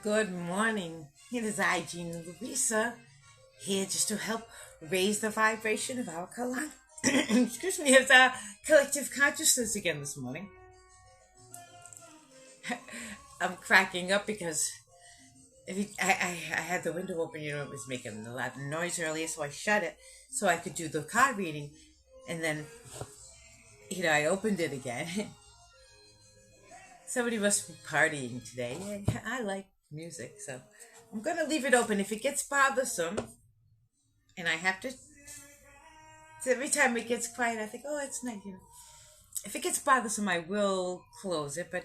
Good morning. It is I, Jean Louisa, here just to help raise the vibration of our excuse me, of the collective consciousness again this morning. I'm cracking up because I had the window open, it was making a lot of noise earlier, so I shut it so I could do the card reading. And then, I opened it again. Somebody must be partying today. I like music, so I'm going to leave it open. If it gets bothersome, and I have to, so every time it gets quiet, I think, oh, it's nice, If it gets bothersome, I will close it, but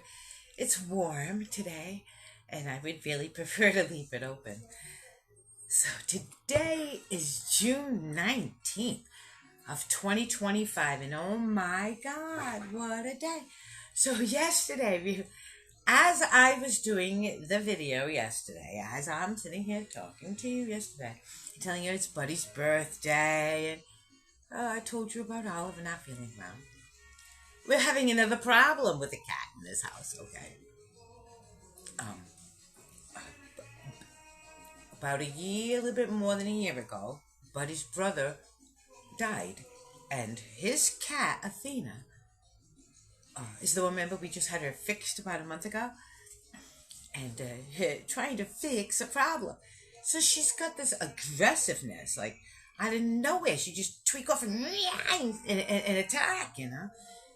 it's warm today, and I would really prefer to leave it open. So today is June 19th of 2025, and oh my God, what a day. So yesterday, as I was doing the video yesterday, as I'm sitting here talking to you yesterday, telling you it's Buddy's birthday, and I told you about Oliver not feeling well. We're having another problem with the cat in this house, okay? About a little bit more than a year ago, Buddy's brother died, and his cat, Athena, is the one, remember, we just had her fixed about a month ago? And trying to fix a problem. So she's got this aggressiveness, like, out of nowhere. She just tweak off and attack,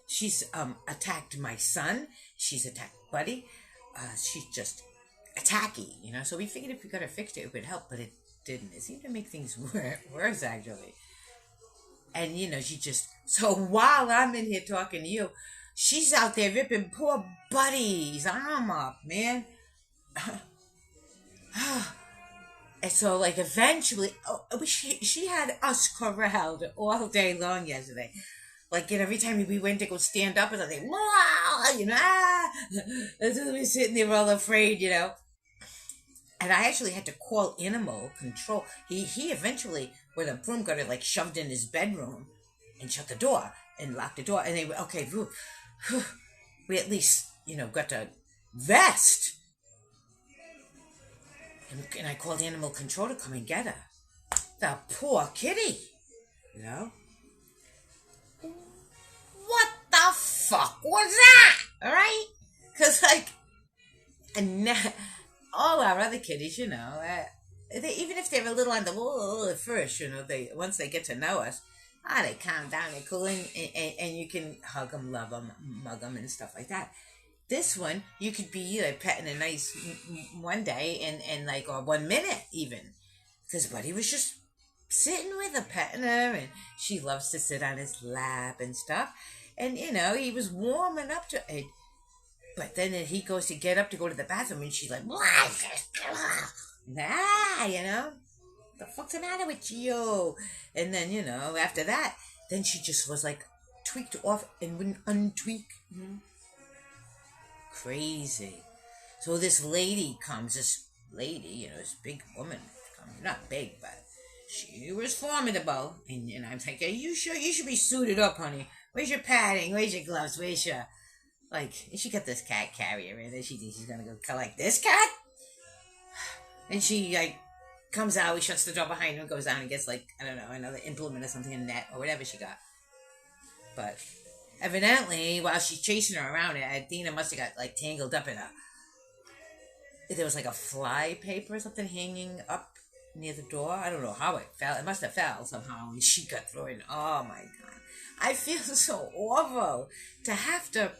She's attacked my son. She's attacked Buddy. She's just attacky, So we figured if we got her fixed, it would help, but it didn't. It seemed to make things worse, actually. And, she just... So while I'm in here talking to you, she's out there ripping poor Buddy's arm up, man. And so, eventually, she had us corralled all day long yesterday. Every time we went to go stand up, and I think, and we're sitting there all afraid, And I actually had to call animal control. He eventually, with a broom, got her shoved in his bedroom and shut the door and locked the door. And they were, okay, we at least, got to rest. And I called animal control to come and get her. The poor kitty, What the fuck was that? All right? Because, all our other kitties, they, even if they're a little on the wall at first, once they get to know us, they calm down, they're cool, and you can hug them, love them, mug them, and stuff like that. This one, you could be petting a nice one day and or 1 minute even, because Buddy was just sitting with her, petting her, and she loves to sit on his lap and stuff, and he was warming up to it. But then he goes to get up to go to the bathroom, and she's like, the fuck's the matter with you? And then, after that, then she just was tweaked off and wouldn't untweak. Crazy. So this lady comes, this big woman comes, not big, but she was formidable. And I'm like, are you sure? You should be suited up, honey. Where's your padding? Where's your gloves? Where's your... she got this cat carrier in there. She thinks she's gonna go collect this cat? And she, comes out, shuts the door behind her, and goes down and gets, I don't know, another implement or something, a net, or whatever she got. But evidently, while she's chasing her around, Athena must have got, tangled up in there was, a fly paper or something hanging up near the door. I don't know how it fell. It must have fell somehow, and she got through it. Oh, my God. I feel so awful to have to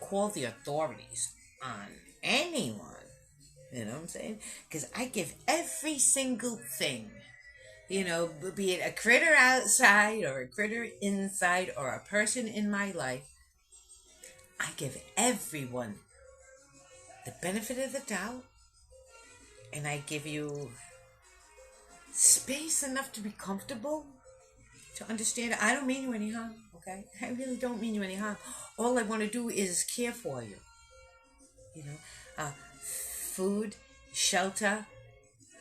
call the authorities on anyone. You know what I'm saying? Because I give every single thing, be it a critter outside or a critter inside or a person in my life, I give everyone the benefit of the doubt, and I give you space enough to be comfortable, to understand. I don't mean you any harm, okay? I really don't mean you any harm. All I want to do is care for you. Food, shelter,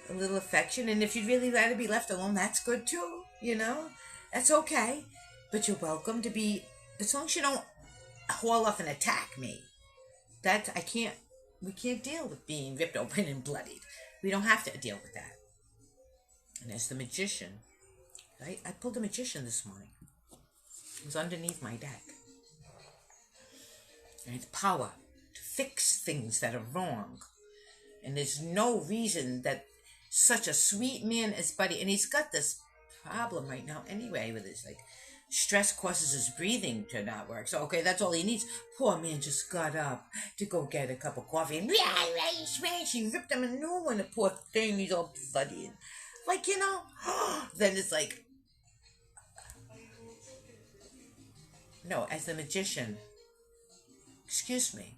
a little affection, and if you'd really rather be left alone, that's good too, That's okay. But you're welcome to be, as long as you don't haul off and attack me. I can't, we can't deal with being ripped open and bloodied. We don't have to deal with that. And as the magician, I pulled a magician this morning. It was underneath my deck. And it's power to fix things that are wrong. And there's no reason that such a sweet man as Buddy, and he's got this problem right now anyway with his, like, stress causes his breathing to not work. So, okay, that's all he needs. Poor man just got up to go get a cup of coffee. And she ripped him a new one. The poor thing, he's all bloody. And, like, you know, then it's like, no, as the magician, excuse me,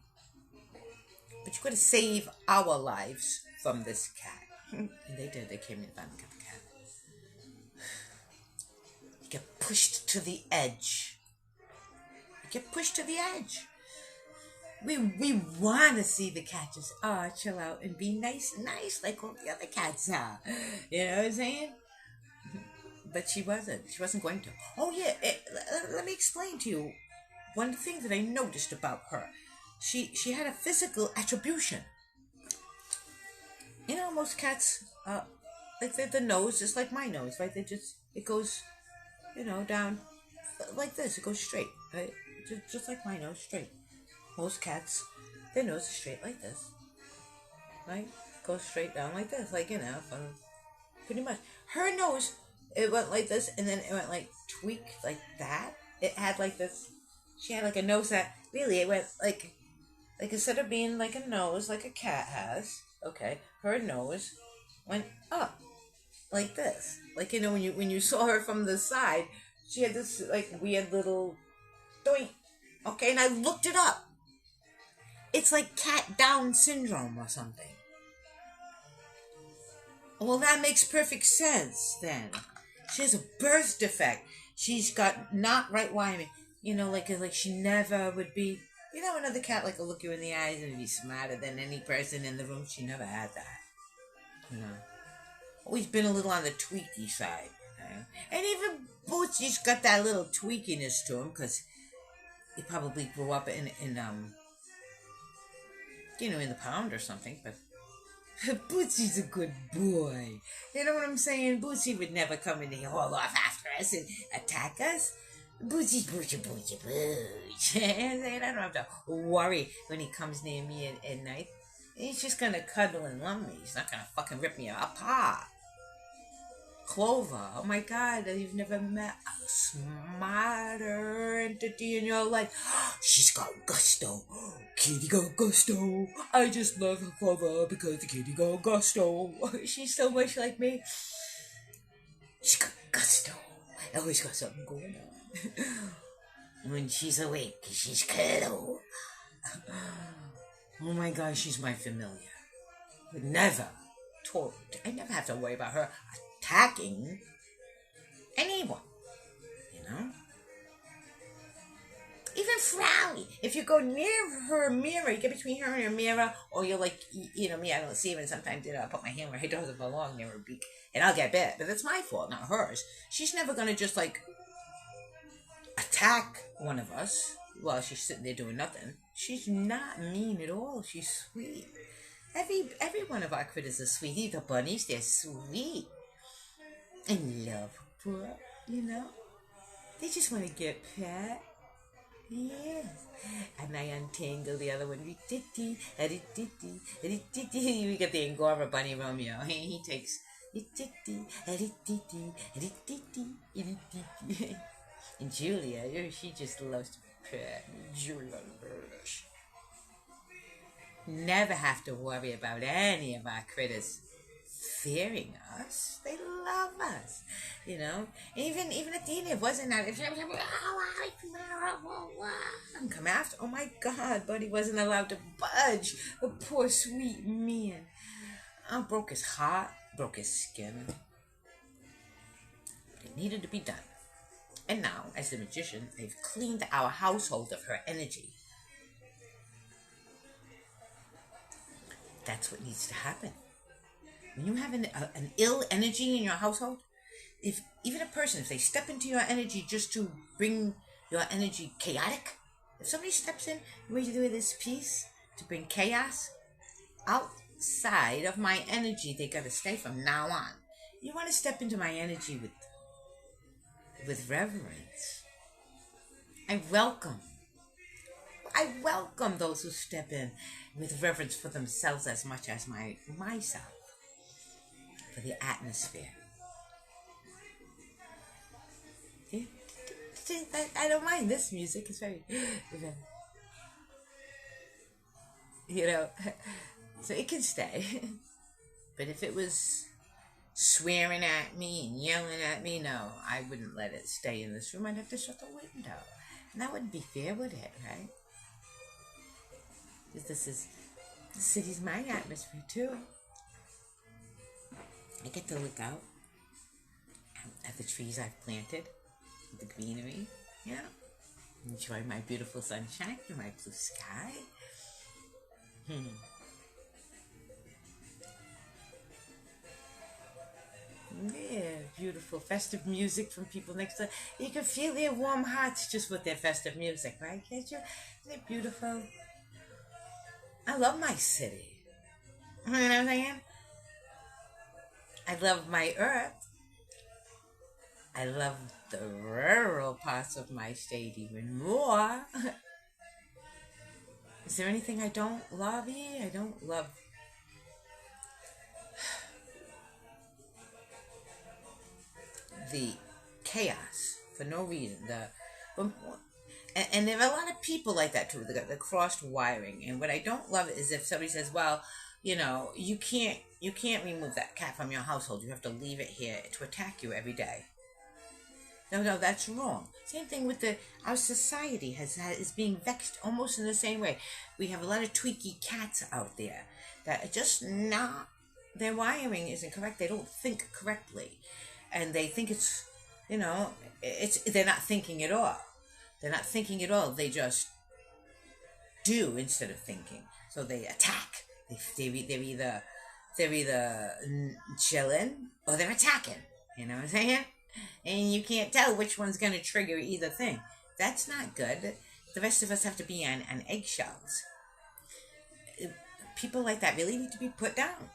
but you got to save our lives from this cat. And they did. They came in and found the cat. You get pushed to the edge. You get pushed to the edge. We want to see the cat just, chill out and be nice like all the other cats are. You know what I'm saying? But she wasn't. She wasn't going to. Oh, yeah. Let me explain to you one of the things that I noticed about her. She had a physical attribution. You know, most cats, like the nose is like my nose. Like it goes, you know, down like this. It goes straight, right? Just like my nose, straight. Most cats, their nose is straight like this, right? It goes straight down like this, like, you know, pretty much. Her nose, it went like this, and then it went like tweaked like that. It had like this. She had like a nose that really it went like instead of being like a nose like a cat has, okay, her nose went up like this. Like, you know, when you saw her from the side, she had this like weird little doink. Okay, and I looked it up. It's like cat Down syndrome or something. Well, that makes perfect sense then. She has a birth defect. She's got not right wiring. You know, like she never would be. You know, another cat like will look you in the eyes and be smarter than any person in the room. She never had that. You know, always been a little on the tweaky side. And even Bootsy's got that little tweakiness to him because he probably grew up in you know, in the pound or something. But Bootsy's a good boy. You know what I'm saying? Bootsy would never come in and haul off after us and attack us. Bootsy. And I don't have to worry when he comes near me at night. He's just gonna cuddle and love me. He's not gonna fucking rip me apart. Clover, oh my God, you've never met a smarter entity in your life. She's got gusto. Kitty got gusto. I just love Clover because the kitty got gusto. She's so much like me. She's got gusto. Always got something going on. When she's awake, she's cuddle. Oh my God, she's my familiar. I never have to worry about her attacking anyone, you know? Even Frowny. If you go near her mirror, you get between her and her mirror, or you're like, you know me, I don't see him, and sometimes, you know, I put my hand where it doesn't belong near her beak, and I'll get bit, but that's my fault, not hers. She's never gonna just, like, attack one of us while she's sitting there doing nothing. She's not mean at all. She's sweet. Every one of our critters is sweet. Even the bunnies, they're sweet. And lovable, you know? They just want to get pet. Yes. And I untangle the other one. We got the Angora Bunny Romeo. He takes... And Julia, she just loves to pet. Julia. Never have to worry about any of our critters fearing us. They love us, you know. Even Athena, it wasn't that. Come after. Oh my God, Buddy wasn't allowed to budge. The poor sweet man. I broke his heart, broke his skin. But it needed to be done. And now, as the magician, I've cleaned our household of her energy. That's what needs to happen. When you have an ill energy in your household, if even a person, if they step into your energy just to bring your energy chaotic, if somebody steps in, what do you do with this piece? to bring chaos outside of my energy. They gotta stay from now on. You want to step into my energy with reverence. I welcome. I welcome those who step in with reverence for themselves as much as myself, for the atmosphere. See, I don't mind this music. It's very, you know, so it can stay. But if it was swearing at me and yelling at me, no, I wouldn't let it stay in this room. I'd have to shut the window. And that wouldn't be fair, would it, right? Because the city's my atmosphere too. I get to look out at the trees I've planted, the greenery, enjoy my beautiful sunshine and my blue sky. Yeah, beautiful festive music from people next to. You can feel their warm hearts just with their festive music, right? Can't you? Isn't it beautiful? I love my city. You know what I'm saying? I love my earth. I love the rural parts of my state even more. Is there anything I don't love here? I don't love the chaos for no reason. And there are a lot of people like that too. The crossed wiring. And what I don't love is if somebody says, "Well, you can't remove that cat from your household. You have to leave it here to attack you every day." No, that's wrong. Same thing with our society is being vexed almost in the same way. We have a lot of tweaky cats out there that are just not. Their wiring isn't correct. They don't think correctly, and they think they're not thinking at all. They're not thinking at all. They just do instead of thinking. So they attack. They're either chilling or they're attacking. You know what I'm saying? And you can't tell which one's going to trigger either thing. That's not good. The rest of us have to be on eggshells. People like that really need to be put down.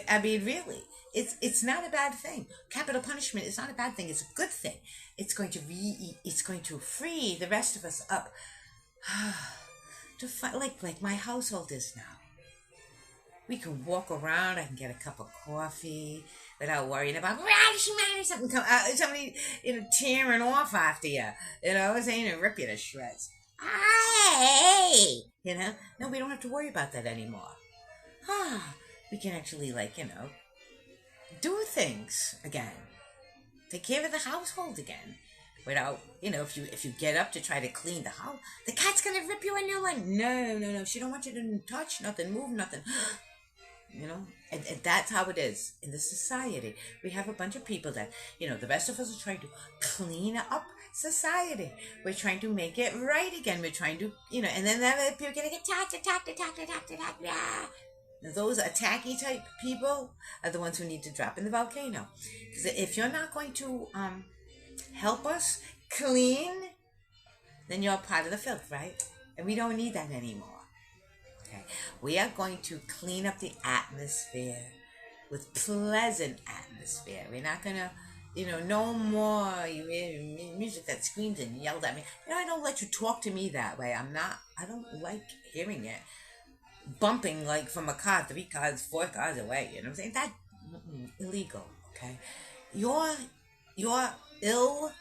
I mean, really. It's not a bad thing. Capital punishment is not a bad thing. It's a good thing. It's going to free the rest of us up to fight like my household is now. We can walk around. I can get a cup of coffee without worrying about somebody tearing off after you. Saying and rip you to shreds. Hey, no, we don't have to worry about that anymore. We can actually do things again. Take care of the household again. Without, if you get up to try to clean the house, the cat's gonna rip you a new one. No. She don't want you to touch nothing, move nothing. And that's how it is in the society. We have a bunch of people that, the rest of us are trying to clean up society. We're trying to make it right again. We're trying to, and then people are getting attacked. Those attacky type people are the ones who need to drop in the volcano. Because if you're not going to help us clean, then you're part of the filth, right? And we don't need that anymore. Okay, we are going to clean up the atmosphere with pleasant atmosphere. We're not gonna, no more music that screams and yells at me. I don't let you talk to me that way. I don't like hearing it bumping like from a car 3 cars, 4 cars away. You know what I'm saying? That's illegal. Okay, you're ill.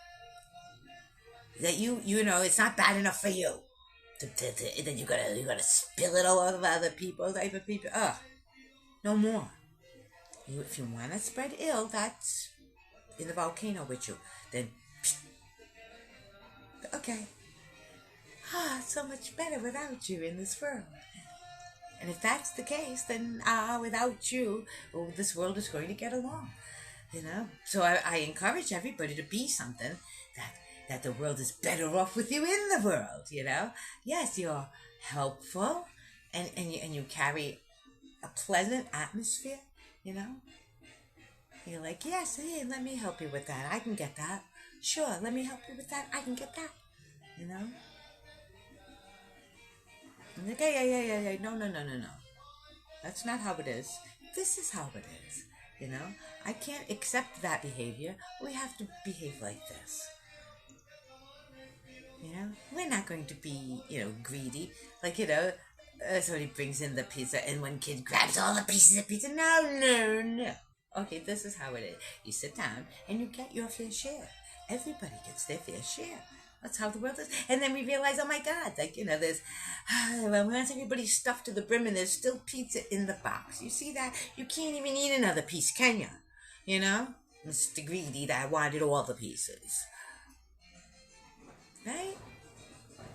That it's not bad enough for you. Then you gotta spill it all over other people, type of people. No more. If you wanna spread ill, that's in the volcano with you. Then, okay. So much better without you in this world. And if that's the case, then without you, this world is going to get along. So I encourage everybody to be something that the world is better off with you in the world. Yes, you're helpful, and you carry a pleasant atmosphere. You're like, yes, hey, let me help you with that. I can get that. Sure, let me help you with that. I can get that. I'm like, yeah. No. That's not how it is. This is how it is. You know, I can't accept that behavior. We have to behave like this. You know, we're not going to be, greedy. Like, somebody brings in the pizza and one kid grabs all the pieces of pizza. No. Okay, this is how it is. You sit down and you get your fair share. Everybody gets their fair share. That's how the world is. And then we realize, oh my God, like, there's, once everybody's stuffed to the brim and there's still pizza in the box. You see that? You can't even eat another piece, can you? You know? Mr. Greedy that wanted all the pieces. Right?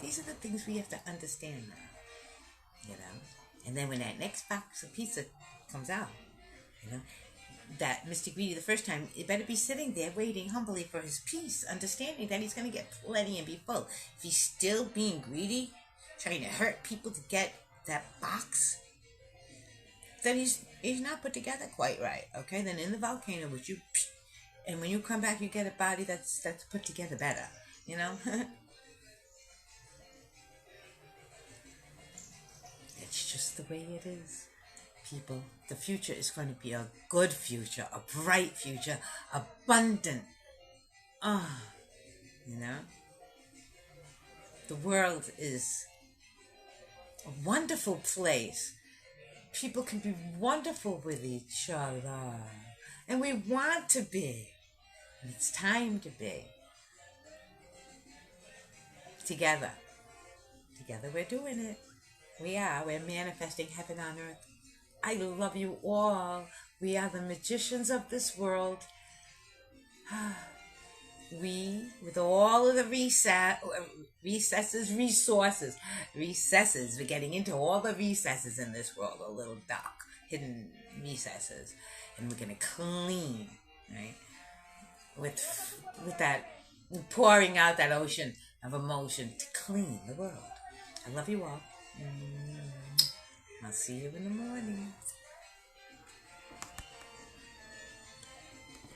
These are the things we have to understand now. And then when that next box of pizza comes out, that Mr. Greedy the first time, it better be sitting there waiting humbly for his piece, understanding that he's going to get plenty and be full. If he's still being greedy, trying to hurt people to get that box, then he's not put together quite right. Okay, then in the volcano with you, and when you come back, you get a body that's put together better. It's just the way it is. People, the future is going to be a good future, a bright future, abundant. The world is a wonderful place. People can be wonderful with each other. And we want to be. And it's time to be. Together. Together we're doing it. We are. We're manifesting heaven on earth. I love you all. We are the magicians of this world. We, with all of the recesses, we're getting into all the recesses in this world, the little dark, hidden recesses. And we're going to clean, right? With that, pouring out that ocean of emotion to clean the world. I love you all. I'll see you in the morning.